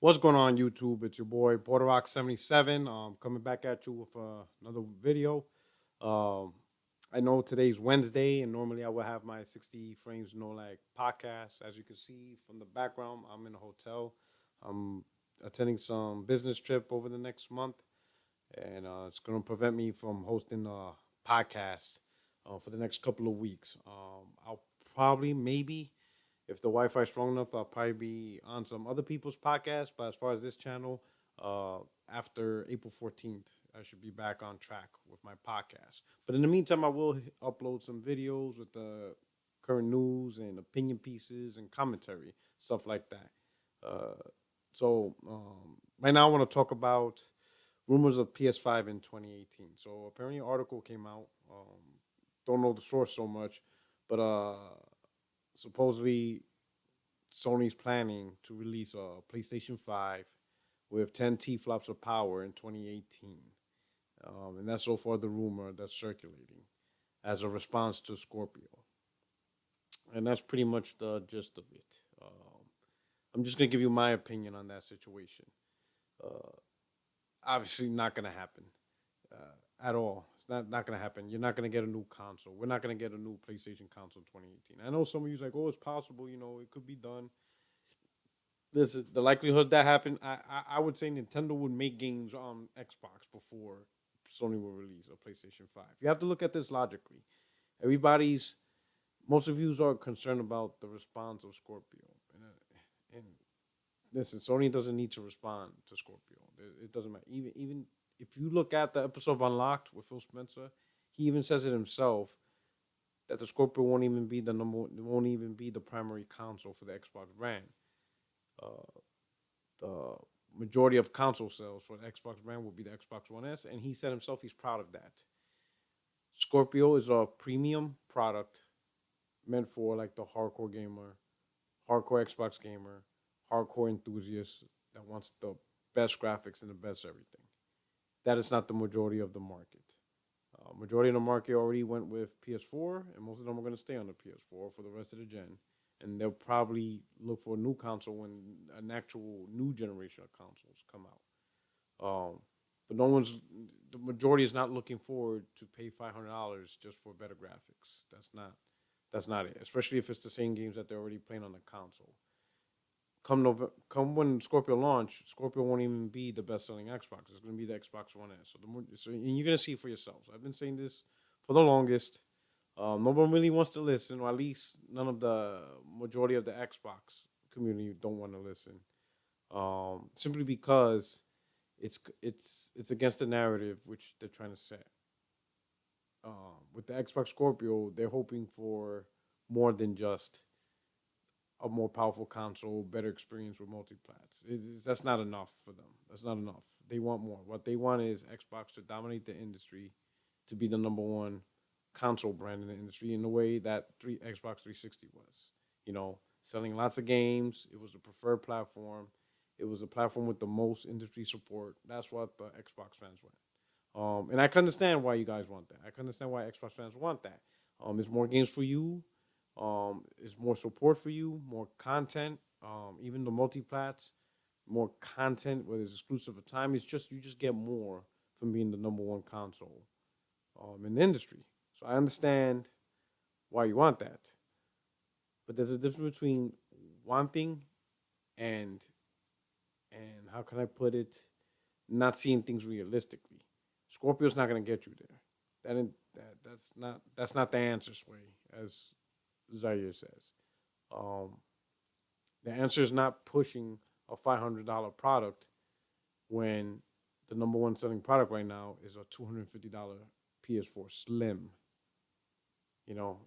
What's going on, YouTube? It's your boy Borderock77. Coming back at you with another video. Um, I know today's Wednesday, and normally I would have my 60 frames no lag podcast. As you can see from the background, I'm in a hotel. I'm attending some business trip over the next month, and it's going to prevent me from hosting a podcast for the next couple of weeks. I'll probably, maybe, if the Wi-Fi is strong enough, I'll probably be on some other people's podcasts. But as far as this channel, uh, after April 14th, I should be back on track with my podcast. But in the meantime, I will upload some videos with the current news and opinion pieces and commentary, stuff like that. Uh, so right now, I want to talk about rumors of PS5 in 2018. So apparently, an article came out. Don't know the source so much, but supposedly Sony's planning to release a PlayStation 5 with 10 T flops of power in 2018. And that's so far the rumor that's circulating as a response to Scorpio. And that's pretty much the gist of it. I'm just going to give you my opinion on that situation. Uh, Obviously, not going to happen at all. It's not going to happen. You're not going to get a new console. We're not going to get a new PlayStation console in 2018. I know some of you's like, oh, it's possible. It could be done. This is the likelihood that happened. I would say Nintendo would make games on Xbox before Sony will release a PlayStation 5. You have to look at this logically. Everybody's Most of you are concerned about the response of Scorpio, and listen, Sony doesn't need to respond to Scorpio. It doesn't matter. Even if you look at the episode of Unlocked with Phil Spencer, he even says it himself that the Scorpio won't even be the primary console for the Xbox brand. Uh, the majority of console sales for the Xbox brand will be the Xbox One S, and he said himself he's proud of that. Scorpio is a premium product meant for like the hardcore gamer, hardcore Xbox gamer, hardcore enthusiast that wants the best graphics and the best everything. That is not the majority of the market. Majority of the market already went with PS4, and most of them are going to stay on the PS4 for the rest of the gen. And they'll probably look for a new console when an actual new generation of consoles come out. But no one's the majority is not looking forward to pay $500 just for better graphics. That's not it. Especially if it's the same games that they're already playing on the console. Come when Scorpio launch, Scorpio won't even be the best selling Xbox. It's going to be the Xbox One S. And you're going to see it for yourselves. I've been saying this for the longest. No one really wants to listen, or at least none of the majority of the Xbox community don't want to listen. Simply because it's against the narrative which they're trying to set. With the Xbox Scorpio, they're hoping for more than just a more powerful console, better experience with multiplats. That's not enough for them. That's not enough. They want more. What they want is Xbox to dominate the industry, to be the number one console brand in the industry in the way that Xbox 360 was. Selling lots of games. It was the preferred platform. It was a platform with the most industry support. That's what the Xbox fans want. And I can understand why you guys want that. I can understand why Xbox fans want that. There's more games for you. There's more support for you, more content. Even the multiplats, more content, whether it's exclusive or time. It's just you just get more from being the number one console in the industry. So I understand why you want that, but there's a difference between wanting and and how can I put it, not seeing things realistically. Scorpio's not gonna get you there. That's not the answer, Sway, as Zaire says. Um, the answer is not pushing a $500 product when the number one selling product right now is a $250 PS4 Slim. You know,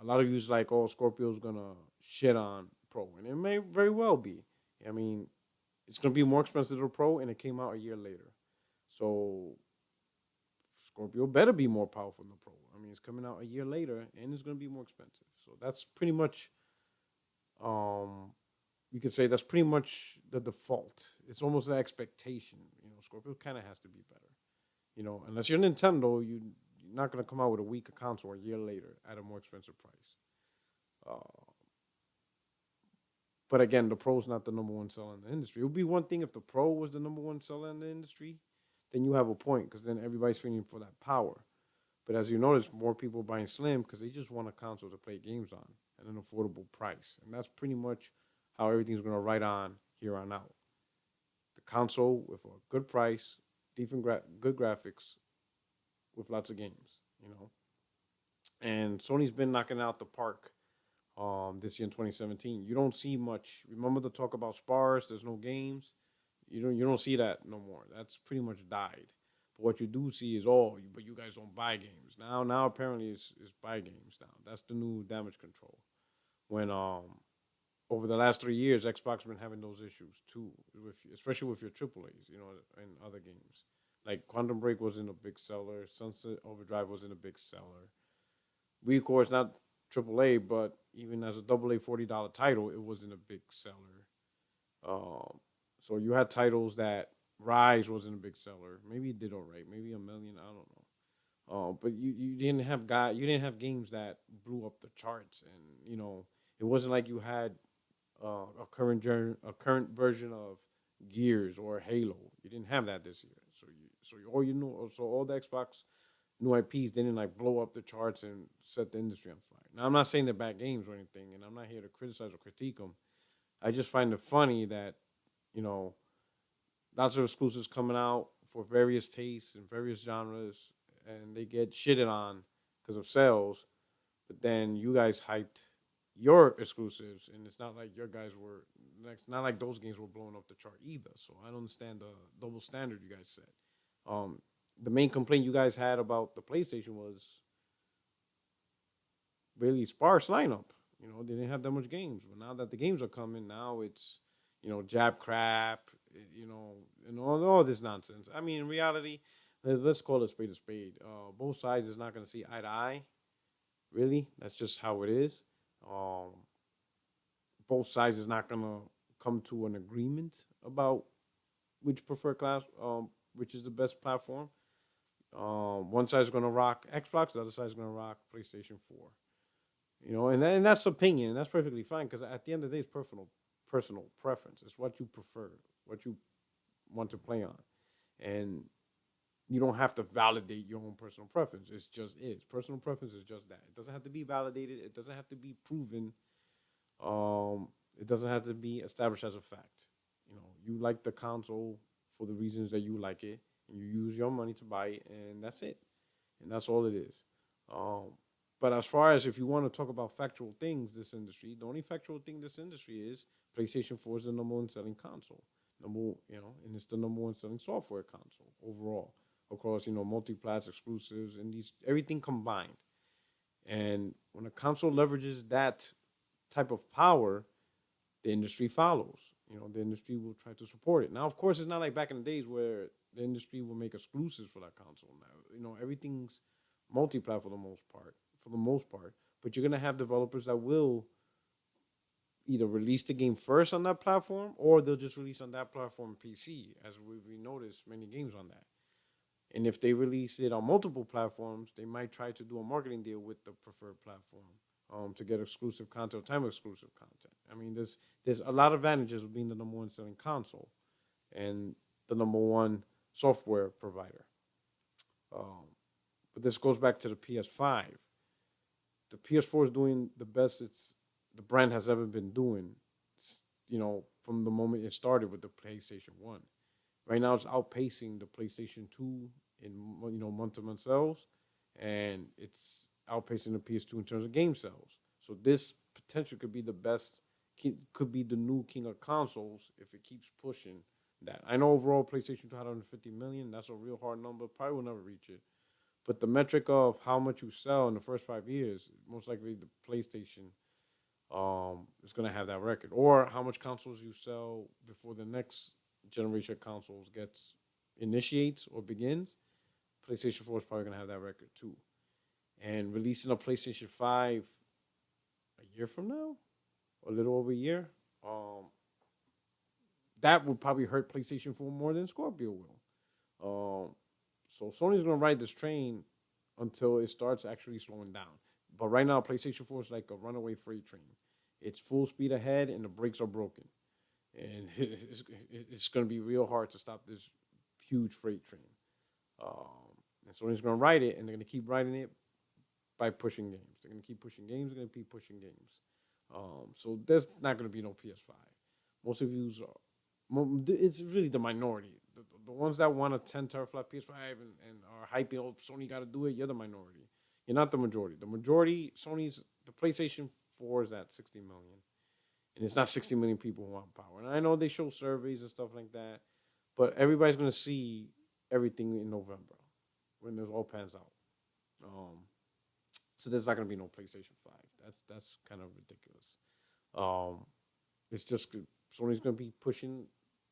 a lot of you's like, oh, Scorpio's gonna shit on Pro, and it may very well be. I mean, it's gonna be more expensive than the Pro, and it came out a year later. So Scorpio better be more powerful than the Pro. I mean, it's coming out a year later, and it's gonna be more expensive. So that's pretty much, um, you could say that's pretty much the default. It's almost an expectation. Scorpio kind of has to be better. Unless you're Nintendo, you're not gonna come out with a weaker console a year later at a more expensive price. Uh, But again, the pro's not the number one seller in the industry. It would be one thing if the pro was the number one seller in the industry, then you have a point because then everybody's feeling for that power. But as you notice, more people buying Slim because they just want a console to play games on at an affordable price, and that's pretty much how everything's going to ride on here on out. The console with a good price, good graphics, with lots of games, you know. And Sony's been knocking out the park this year in 2017. You don't see much. Remember the talk about sparse? There's no games. You don't see that no more. That's pretty much died. But what you do see is but you guys don't buy games now. Apparently it's buy games now. That's the new damage control. When over the last 3 years, Xbox been having those issues too, especially with your AAA's, and other games. Like Quantum Break wasn't a big seller. Sunset Overdrive wasn't a big seller. We of course not AAA, but even as a AA $40 title, it wasn't a big seller. Um, so you had titles that Rise wasn't a big seller. Maybe it did all right. Maybe a million. I don't know. But you didn't have games that blew up the charts, and it wasn't like you had a current version of Gears or Halo. You didn't have that this year. So all the Xbox new IPs didn't like blow up the charts and set the industry on fire. Now I'm not saying they're bad games or anything, and I'm not here to criticize or critique them. I just find it funny that you know lots of exclusives coming out for various tastes and various genres, and they get shitted on because of sales. But then you guys hyped your exclusives, and it's not like your guys were. It's not like those games were blowing up the chart either. So I don't understand the double standard you guys set. Um, the main complaint you guys had about the PlayStation was really sparse lineup. They didn't have that much games. But now that the games are coming, now it's jab crap, and all this nonsense. I mean, in reality, let's call it a spade. Both sides is not going to see eye to eye. Really, that's just how it is. Um, both sides is not going to come to an agreement about which is the best platform. One side's going to rock Xbox, the other side's going to rock PlayStation 4. And that's opinion. That's perfectly fine because at the end of the day, it's personal preference. It's what you prefer, what you want to play on, and you don't have to validate your own personal preference. It's just is. Personal preference is just that. It doesn't have to be validated. It doesn't have to be proven. It doesn't have to be established as a fact. You like the console for the reasons that you like it, and you use your money to buy it, and that's it. And that's all it is. Um, but as far as if you want to talk about factual things, this industry, the only factual thing this industry is PlayStation 4 is the number one selling console. And it's the number one selling software console overall across, multi-plats, exclusives, and everything combined. And when a console leverages that type of power, the industry follows. The industry will try to support it. Now, of course, it's not like back in the days where the industry will make exclusives for that console. Now, everything's multi-plat for the most part. But you're gonna have developers that will either release the game first on that platform, or they'll just release on that platform PC, as we noticed many games on that. And if they release it on multiple platforms, they might try to do a marketing deal with the preferred platform to get exclusive content, time exclusive content. I mean, there's a lot of advantages of being the number one selling console and the number one software provider. Um, but this goes back to the PS5. The PS4 is doing the best the brand has ever been doing. From the moment it started with the PlayStation 1. Right now, it's outpacing the PlayStation 2 in month-to-month sales, and it's outpacing the PS2 in terms of game sales. So this potentially could be the best, could be the new king of consoles if it keeps pushing that. I know overall PlayStation 2 had 150 million. That's a real hard number. Probably will never reach it. But the metric of how much you sell in the first 5 years, most likely the PlayStation is going to have that record. Or how much consoles you sell before the next generation of consoles initiates or begins. PlayStation 4 is probably going to have that record too. And releasing a PlayStation 5 a year from now, a little over a year, that would probably hurt PlayStation 4 more than Scorpio will. So Sony's going to ride this train until it starts actually slowing down. But right now, PlayStation 4 is like a runaway freight train. It's full speed ahead, and the brakes are broken, and it's going to be real hard to stop this huge freight train. And Sony's going to ride it, and they're going to keep riding it by pushing games. They're going to keep pushing games. They're going to keep pushing games. So there's not going to be no PS5. Most of you are. It's really the minority. The ones that want a 10 teraflop PS5 and are hyping, oh, Sony got to do it. You're the minority. You're not the majority. The majority, the PlayStation 4 is at 60 million. And it's not 60 million people who want power. And I know they show surveys and stuff like that, but everybody's going to see everything in November when this all pans out. So there's not going to be no PlayStation 5. That's kind of ridiculous. It's just Sony's going to be pushing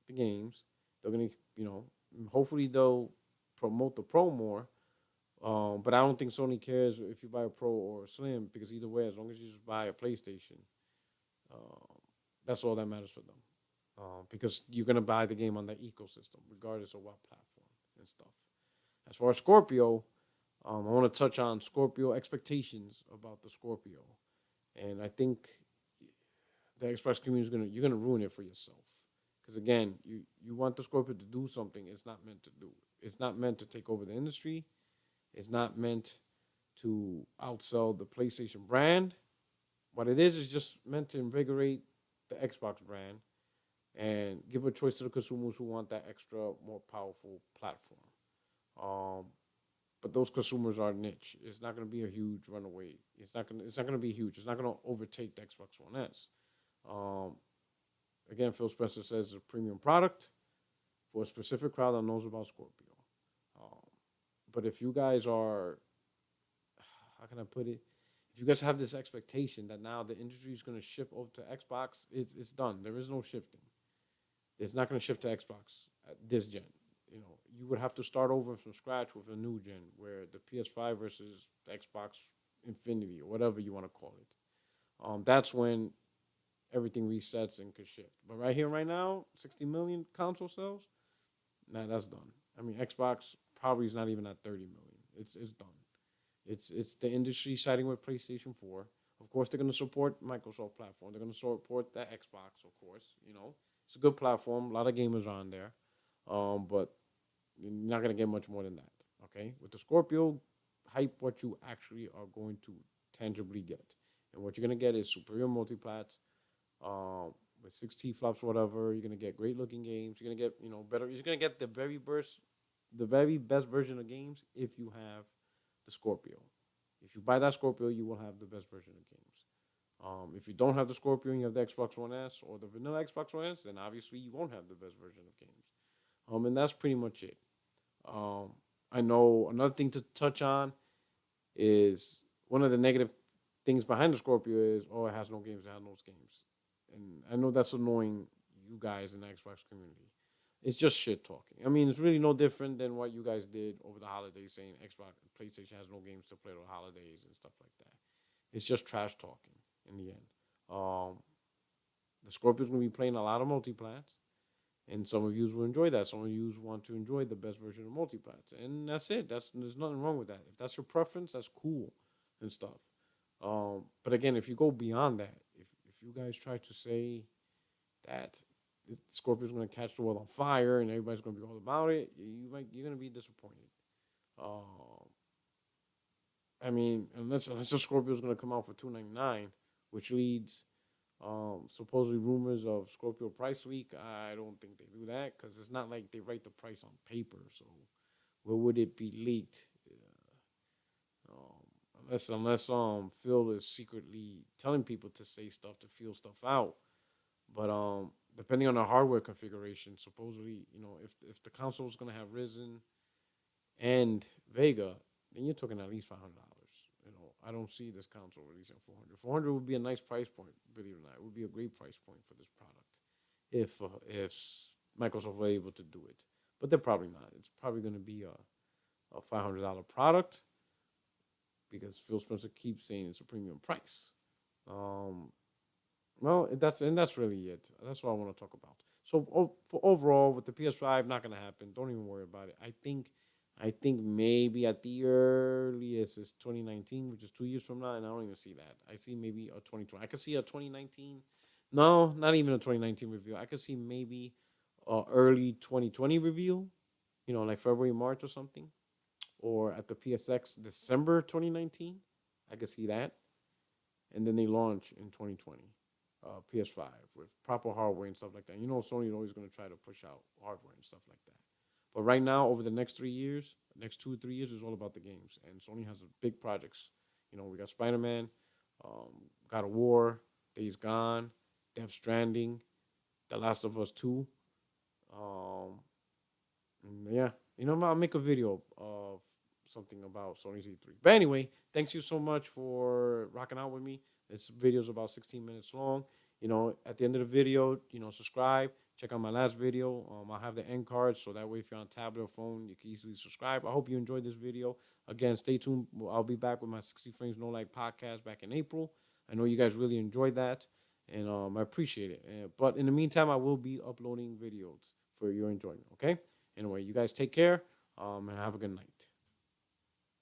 the games. They're going to, hopefully they'll promote the Pro more. But I don't think Sony cares if you buy a Pro or a Slim, because either way, as long as you just buy a PlayStation, that's all that matters for them. Because you're going to buy the game on that ecosystem, regardless of what platform and stuff. As far as Scorpio, I want to touch on Scorpio expectations about the Scorpio. And I think the Xbox community you're gonna ruin it for yourself. Because again, you want the Scorpio to do something it's not meant to do. It's not meant to take over the industry. It's not meant to outsell the PlayStation brand. What it is just meant to invigorate the Xbox brand and give a choice to the consumers who want that extra, more powerful platform. But those consumers are niche. It's not going to be a huge runaway. It's not going to be huge. It's not going to overtake the Xbox One S. Again, Phil Spencer says it's a premium product for a specific crowd that knows about Scorpio. But if you guys are, how can I put it? If you guys have this expectation that now the industry is going to shift over to Xbox, it's done. There is no shifting. It's not going to shift to Xbox at this gen. You would have to start over from scratch with a new gen, where the PS5 versus the Xbox Infinity or whatever you want to call it. That's when everything resets and could shift. But right here, right now, 60 million console sales, nah, that's done. I mean, Xbox probably is not even at 30 million. It's done. It's the industry siding with PlayStation 4. Of course, they're going to support Microsoft platform. They're going to support that Xbox, of course. It's a good platform. A lot of gamers are on there. But you're not going to get much more than that, okay? With the Scorpio, hype what you actually are going to tangibly get. And what you're going to get is superior multiplats with 6 T-flops, whatever. You're going to get great-looking games. You're going to get, better. You're going to get the very best version of games if you have the Scorpio. If you buy that Scorpio, you will have the best version of games. If you don't have the Scorpio and you have the Xbox One S or the vanilla Xbox One S, then obviously you won't have the best version of games. And that's pretty much it. I know another thing to touch on is one of the negative things behind the Scorpio is, it has no games, it has no games. And I know that's annoying you guys in the Xbox community. It's just shit talking. I mean, it's really no different than what you guys did over the holidays, saying Xbox and PlayStation has no games to play over the holidays and stuff like that. It's just trash talking in the end. The Scorpio's going to be playing a lot of multiplats. And some of you will enjoy that. Some of you want to enjoy the best version of multiplats. And that's it. There's nothing wrong with that. If that's your preference, that's cool and stuff. But again, if you go beyond that, if you guys try to say that Scorpio's going to catch the world on fire and everybody's going to be all about it, you're going to be disappointed. I mean, unless the Scorpio's going to come out for $299, which leads supposedly rumors of Scorpio Price Week. I don't think they do that, because it's not like they write the price on paper. So where would it be leaked? Unless Phil is secretly telling people to say stuff to feel stuff out. But depending on the hardware configuration, supposedly, if the console is gonna have Risen and Vega, then you're talking at least $500. I don't see this console releasing 400. 400 would be a nice price point, believe it or not. It would be a great price point for this product if Microsoft were able to do it. But they're probably not. It's probably going to be a $500 product, because Phil Spencer keeps saying it's a premium price. Well, that's really it. That's what I want to talk about. So for overall, with the PS5, not going to happen. Don't even worry about it. I think I think maybe at the earliest is 2019, which is 2 years from now, and I don't even see that. I see maybe a 2020. I could see a 2019. No, not even a 2019 review. I could see maybe a early 2020 review. Like February, March or something, or at the PSX December 2019. I could see that, and then they launch in 2020. PS5 with proper hardware and stuff like that. Sony's always going to try to push out hardware and stuff like that. But right now, over the next 3 years, next 2 or 3 years is all about the games. And Sony has big projects. We got Spider-Man, um, God of War, Days Gone, Death Stranding, The Last of Us 2. Um, and yeah, I'll make a video of something about Sony's E3. But anyway, thanks you so much for rocking out with me. This video is about 16 minutes long. At the end of the video, subscribe. Check out my last video. I'll have the end cards, so that way if you're on a tablet or phone, you can easily subscribe. I hope you enjoyed this video. Again, stay tuned. I'll be back with my 60 Frames No Lag podcast back in April. I know you guys really enjoyed that, and I appreciate it. But in the meantime, I will be uploading videos for your enjoyment, okay? Anyway, you guys take care and have a good night.